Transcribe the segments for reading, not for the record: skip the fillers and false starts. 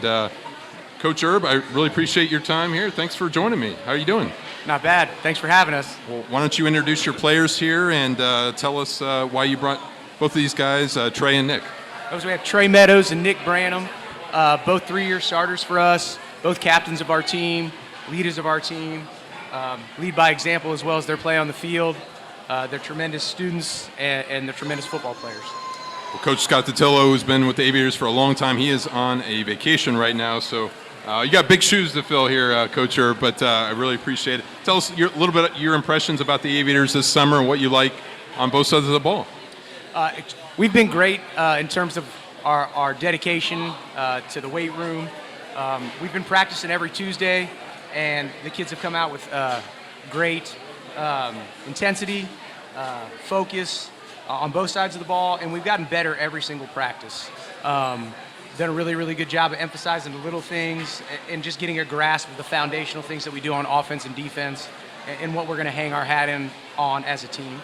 And Coach Erb, I really appreciate your time here. Thanks for joining me. How are you doing? Not bad. Thanks for having us. Well, why don't you introduce your players here and tell us why you brought both of these guys, Trey and Nick. We have Trey Meadows and Nick Branham, both 3-year starters for us, both captains of our team, leaders of our team, lead by example as well as their play on the field. They're tremendous students and they're tremendous football players. Well, Coach Scott Totillo, who's been with the Aviators for a long time, he is on a vacation right now, so you got big shoes to fill here, Coach Erb, but I really appreciate it. Tell us a little bit your impressions about the Aviators this summer and what you like on both sides of the ball. We've been great in terms of our dedication to the weight room. We've been practicing every Tuesday, and the kids have come out with great intensity, focus on both sides of the ball, and we've gotten better every single practice. Done a really, really good job of emphasizing the little things and just getting a grasp of the foundational things that we do on offense and defense and what we're going to hang our hat on as a team.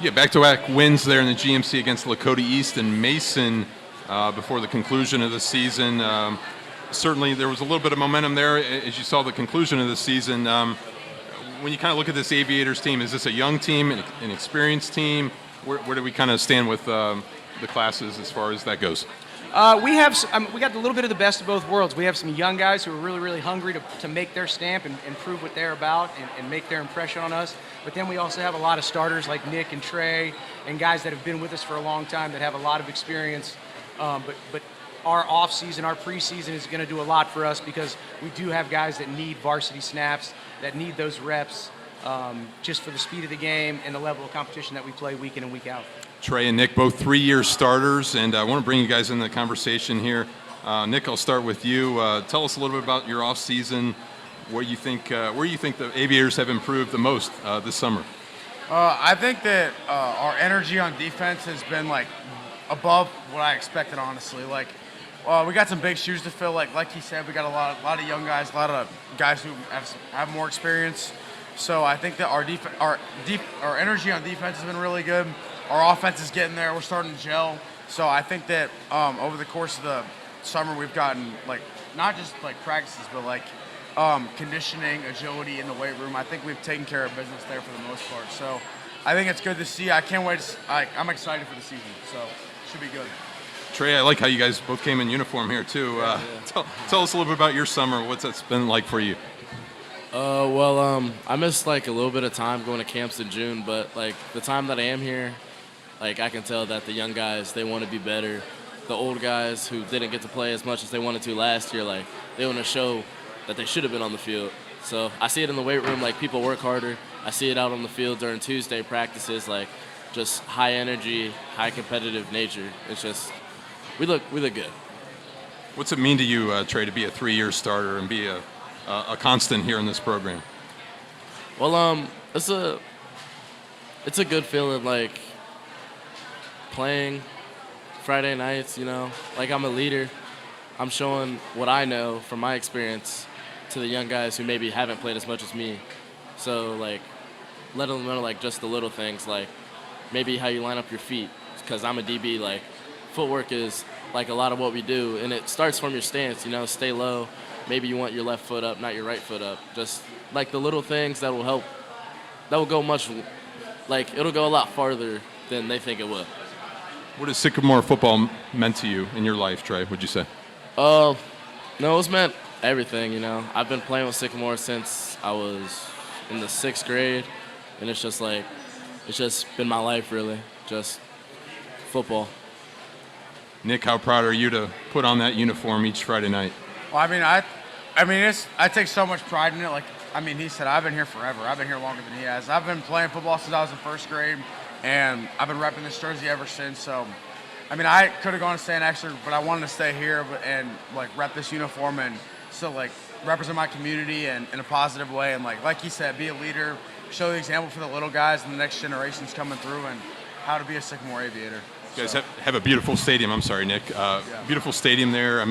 Yeah, back-to-back wins there in the GMC against Lakota East and Mason before the conclusion of the season. Certainly there was a little bit of momentum there as you saw the conclusion of the season. When you kind of look at this Aviators team, is this a young team, an experienced team? Where do we kind of stand with the classes as far as that goes? We got a little bit of the best of both worlds. We have some young guys who are really, really hungry to make their stamp and prove what they're about and make their impression on us. But then we also have a lot of starters like Nick and Trey and guys that have been with us for a long time that have a lot of experience. But our off-season, our preseason is going to do a lot for us because we do have guys that need varsity snaps, that need those reps just for the speed of the game and the level of competition that we play week in and week out. Trey and Nick, both 3-year starters, and I want to bring you guys into the conversation here. Nick, I'll start with you. Tell us a little bit about your off-season, where you think the Aviators have improved the most this summer. I think that our energy on defense has been above what I expected, honestly. We got some big shoes to fill. Like he said, we got a lot of young guys, a lot of guys who have more experience. So I think that our energy on defense has been really good. Our offense is getting there. We're starting to gel. So I think that over the course of the summer, we've gotten not just practices, but conditioning, agility in the weight room. I think we've taken care of business there for the most part. So I think it's good to see. I can't wait. I'm excited for the season. So it should be good. Trey, I like how you guys both came in uniform here too. Tell us a little bit about your summer. What's that been like for you? I missed a little bit of time going to camps in June, but the time that I am here, I can tell that the young guys, they want to be better. The old guys who didn't get to play as much as they wanted to last year, they want to show that they should have been on the field. So I see it in the weight room, people work harder. I see it out on the field during Tuesday practices, just high energy, high competitive nature. It's just, we look good. What's it mean to you, Trey, to be a 3-year starter and be a constant here in this program? Well, it's a good feeling, playing Friday nights, I'm a leader. I'm showing what I know from my experience to the young guys who maybe haven't played as much as me. So, let them know, just the little things, maybe how you line up your feet. Because I'm a DB, footwork is, a lot of what we do. And it starts from your stance, stay low. Maybe you want your left foot up, not your right foot up. Just, the little things that will help, that will go it'll go a lot farther than they think it will. What has Sycamore football meant to you in your life, Trey, would you say? No, it's meant everything, I've been playing with Sycamore since I was in the 6th grade, and it's just it's just been my life, really, just football. Nick, how proud are you to put on that uniform each Friday night? Well, I take so much pride in it. He said, I've been here forever. I've been here longer than he has. I've been playing football since I was in 1st grade, and I've been repping this jersey ever since. So, I could have gone to stand extra, but I wanted to stay here and rep this uniform and still represent my community in a positive way. And like he said, be a leader, show the example for the little guys and the next generations coming through, and how to be a Sycamore Aviator. You guys have a beautiful stadium. I'm sorry, Nick. Beautiful stadium there.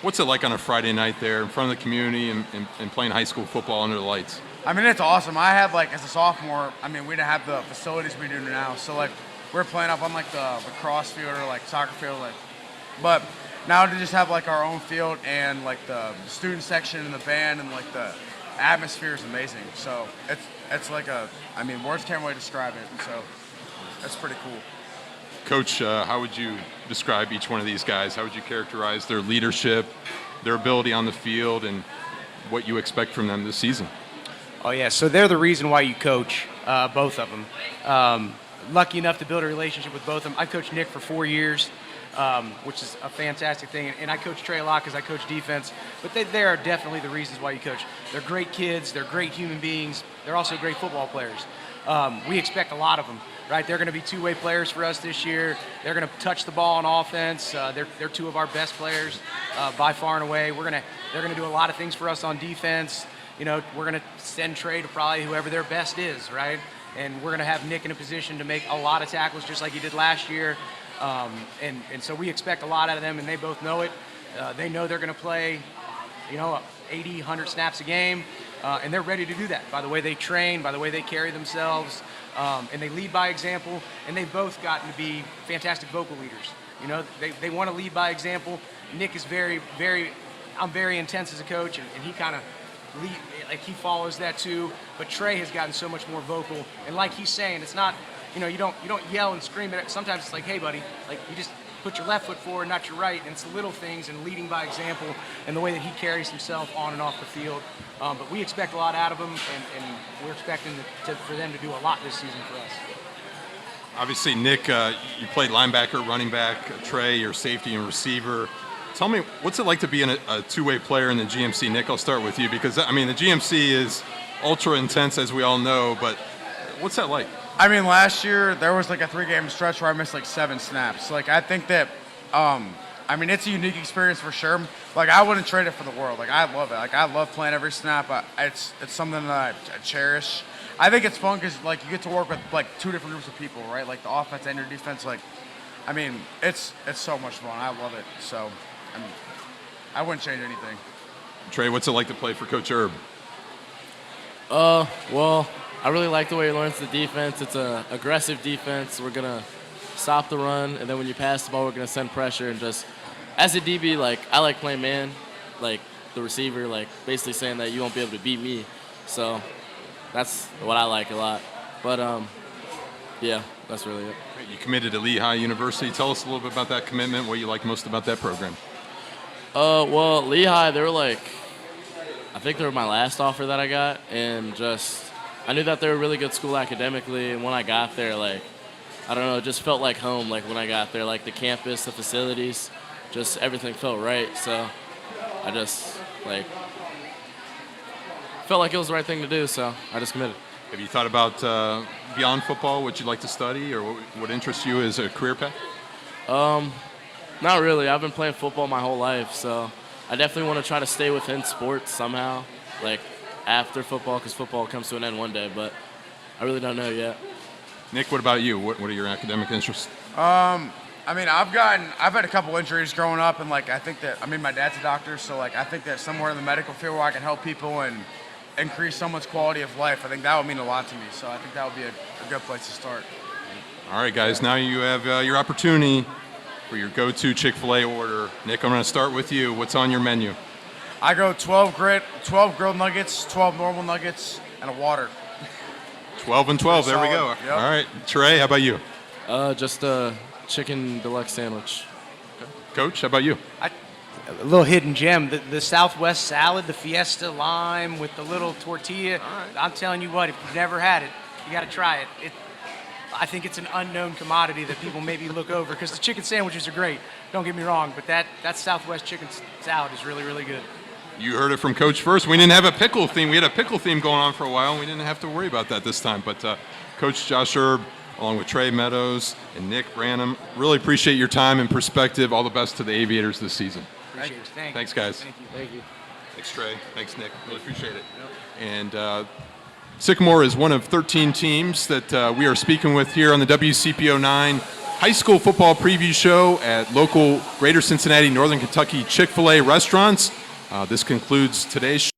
What's it like on a Friday night there in front of the community and playing high school football under the lights? It's awesome. I had as a sophomore, we didn't have the facilities we do now. So we're playing up on the lacrosse field or soccer field. But now to just have like our own field and like the student section and the band and like the atmosphere is amazing. So it's like words can't really describe it. So that's pretty cool. Coach, how would you describe each one of these guys? How would you characterize their leadership, their ability on the field, and what you expect from them this season? Oh, yeah. So they're the reason why you coach, both of them. Lucky enough to build a relationship with both of them. I coached Nick for 4 years, which is a fantastic thing. And I coach Trey a lot because I coach defense. But they are definitely the reasons why you coach. They're great kids. They're great human beings. They're also great football players. We expect a lot of them, right? They're going to be two-way players for us this year. They're going to touch the ball on offense. They're two of our best players by far and away. They're going to do a lot of things for us on defense. You know, we're going to send Trey to probably whoever their best is, right? And we're going to have Nick in a position to make a lot of tackles just like he did last year. And so we expect a lot out of them, and they both know it. They know they're going to play, 80, 100 snaps a game, and they're ready to do that by the way they train, by the way they carry themselves, and they lead by example, and they've both gotten to be fantastic vocal leaders. They want to lead by example. Nick is I'm very intense as a coach, and he kind of he follows that too. But Trey has gotten so much more vocal, and like he's saying, it's not, you don't yell and scream at it. Sometimes it's like, hey buddy, like you just put your left foot forward, not your right, and it's the little things and leading by example and the way that he carries himself on and off the field. But we expect a lot out of him, and we're expecting for them to do a lot this season for us. Obviously, Nick, you played linebacker, running back. Trey, your safety and receiver. Tell me, what's it like to be a two-way player in the GMC? Nick, I'll start with you because, the GMC is ultra intense, as we all know, but what's that like? Last year there was like a 3-game stretch where I missed like 7 snaps. Like I think that, it's a unique experience for sure. Like I wouldn't trade it for the world. Like I love it. Like I love playing every snap. It's something that I cherish. I think it's fun because like you get to work with like 2 different groups of people, right? Like the offense and your defense. Like, it's so much fun. I love it. So, I wouldn't change anything. Trey, what's it like to play for Coach Herb? Well, I really like the way he learns the defense. It's an aggressive defense. We're going to stop the run, and then when you pass the ball, we're going to send pressure. And just as a DB, like, I like playing man, like the receiver, like basically saying that you won't be able to beat me. So that's what I like a lot. But, yeah, that's really it. You committed to Lehigh University. Tell us a little bit about that commitment, what you like most about that program. Well, Lehigh, they were like, I think they were my last offer that I got, and I knew that they were a really good school academically, and when I got there, like, I don't know, it just felt like home, like when I got there, like the campus, the facilities, just everything felt right, so I just, like, felt like it was the right thing to do, so I just committed. Have you thought about beyond football, what you'd like to study, or what interests you as a career path? Not really. I've been playing football my whole life, so I definitely want to try to stay within sports somehow, like after football, because football comes to an end one day, but I really don't know yet. Nick, what about you? What are your academic interests? I've had a couple injuries growing up, and like I think that my dad's a doctor, so like I think that somewhere in the medical field where I can help people and increase someone's quality of life, I think that would mean a lot to me. So I think that would be a good place to start. All right, guys, now you have your opportunity for your go-to Chick-fil-A order. Nick, I'm going to start with you. What's on your menu? I go 12 grilled nuggets, 12 normal nuggets, and a water. 12 and 12. There we go. Yep. All right. Trey, how about you? Just a chicken deluxe sandwich. Coach, how about you? A little hidden gem, the Southwest salad, the Fiesta lime with the little tortilla. right. I'm telling you what, if you've never had it, you got to try it. I think it's an unknown commodity that people maybe look over because the chicken sandwiches are great. Don't get me wrong, but that Southwest chicken salad is really, really good. You heard it from Coach first. We didn't have a pickle theme. We had a pickle theme going on for a while, and we didn't have to worry about that this time. But Coach Josh Herb, along with Trey Meadows and Nick Branham, really appreciate your time and perspective. All the best to the Aviators this season. Appreciate it. Thanks, guys. Thank you. Thank you. Thanks, Trey. Thanks, Nick. Really appreciate it. And Sycamore is one of 13 teams that we are speaking with here on the WCPO 9 High School Football Preview Show at local Greater Cincinnati, Northern Kentucky Chick-fil-A restaurants. This concludes today's show.